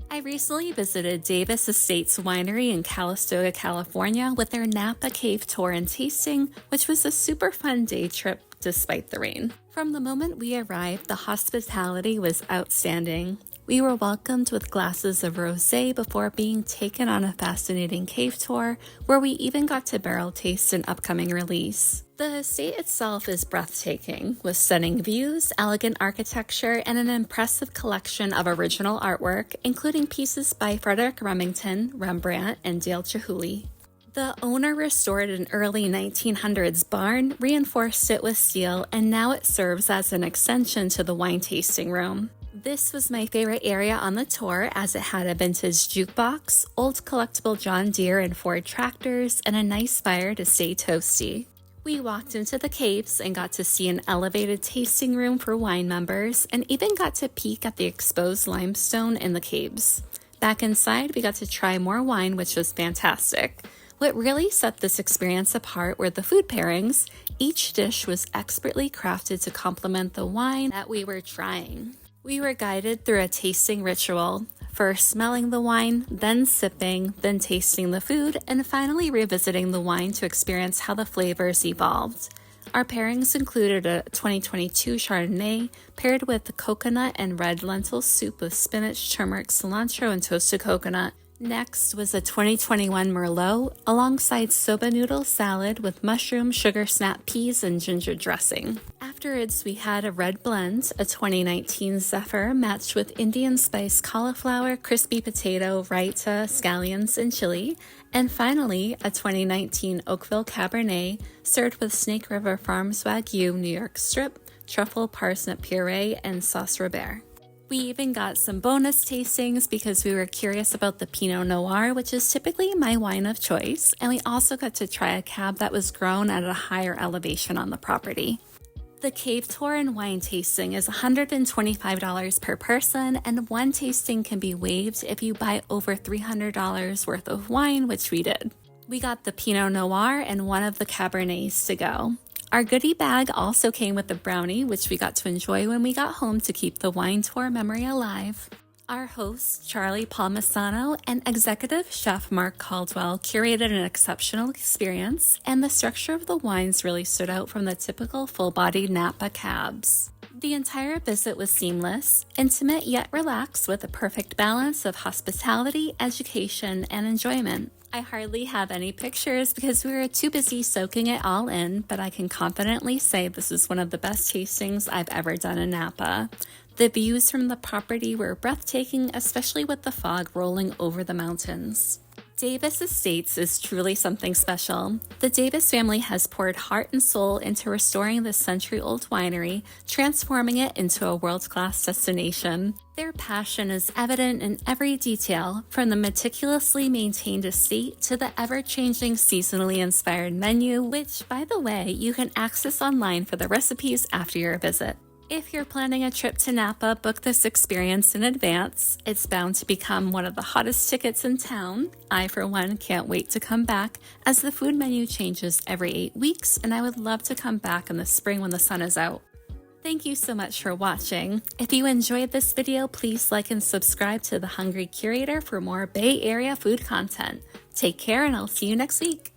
I recently visited Davis Estates Winery in Calistoga, California with their Napa Cave Tour and Tasting, which was a super fun day trip despite the rain. From the moment we arrived, the hospitality was outstanding. We were welcomed with glasses of rosé before being taken on a fascinating cave tour, where we even got to barrel taste an upcoming release. The estate itself is breathtaking, with stunning views, elegant architecture, and an impressive collection of original artwork, including pieces by Frederick Remington, Rembrandt, and Dale Chihuly. The owner restored an early 1900s barn, reinforced it with steel, and now it serves as an extension to the wine tasting room. This was my favorite area on the tour, as it had a vintage jukebox, old collectible John Deere and Ford tractors, and a nice fire to stay toasty. We walked into the caves and got to see an elevated tasting room for wine members, and even got to peek at the exposed limestone in the caves. Back inside, we got to try more wine, which was fantastic. What really set this experience apart were the food pairings. Each dish was expertly crafted to complement the wine that we were trying. We were guided through a tasting ritual, first smelling the wine, then sipping, then tasting the food, and finally revisiting the wine to experience how the flavors evolved. Our pairings included a 2022 Chardonnay paired with the coconut and red lentil soup with spinach, turmeric, cilantro, and toasted coconut. Next was a 2021 Merlot alongside soba noodle salad with mushroom, sugar snap peas, and ginger dressing. Afterwards, we had a red blend, a 2019 Zephyr matched with Indian spice cauliflower, crispy potato, raita, scallions, and chili. And finally, a 2019 Oakville Cabernet served with Snake River Farms Wagyu New York Strip, truffle parsnip puree, and sauce Robert. We even got some bonus tastings because we were curious about the Pinot Noir, which is typically my wine of choice, and we also got to try a cab that was grown at a higher elevation on the property. The cave tour and wine tasting is $125 per person, and one tasting can be waived if you buy over $300 worth of wine, which we did. We got the Pinot Noir and one of the Cabernets to go. Our goodie bag also came with a brownie, which we got to enjoy when we got home to keep the wine tour memory alive. Our host, Charlie Palmisano, and Executive Chef Mark Caldwell curated an exceptional experience, and the structure of the wines really stood out from the typical full-bodied Napa cabs. The entire visit was seamless, intimate yet relaxed, with a perfect balance of hospitality, education, and enjoyment. I hardly have any pictures because we were too busy soaking it all in, but I can confidently say this is one of the best tastings I've ever done in Napa. The views from the property were breathtaking, especially with the fog rolling over the mountains. Davis Estates is truly something special. The Davis family has poured heart and soul into restoring this century-old winery, transforming it into a world-class destination. Their passion is evident in every detail, from the meticulously maintained estate to the ever-changing seasonally inspired menu, which, by the way, you can access online for the recipes after your visit. If you're planning a trip to Napa, book this experience in advance. It's bound to become one of the hottest tickets in town. I, for one, can't wait to come back, as the food menu changes every 8 weeks, and I would love to come back in the spring when the sun is out. Thank you so much for watching. If you enjoyed this video, please like and subscribe to The Hungry Curator for more Bay Area food content. Take care, and I'll see you next week.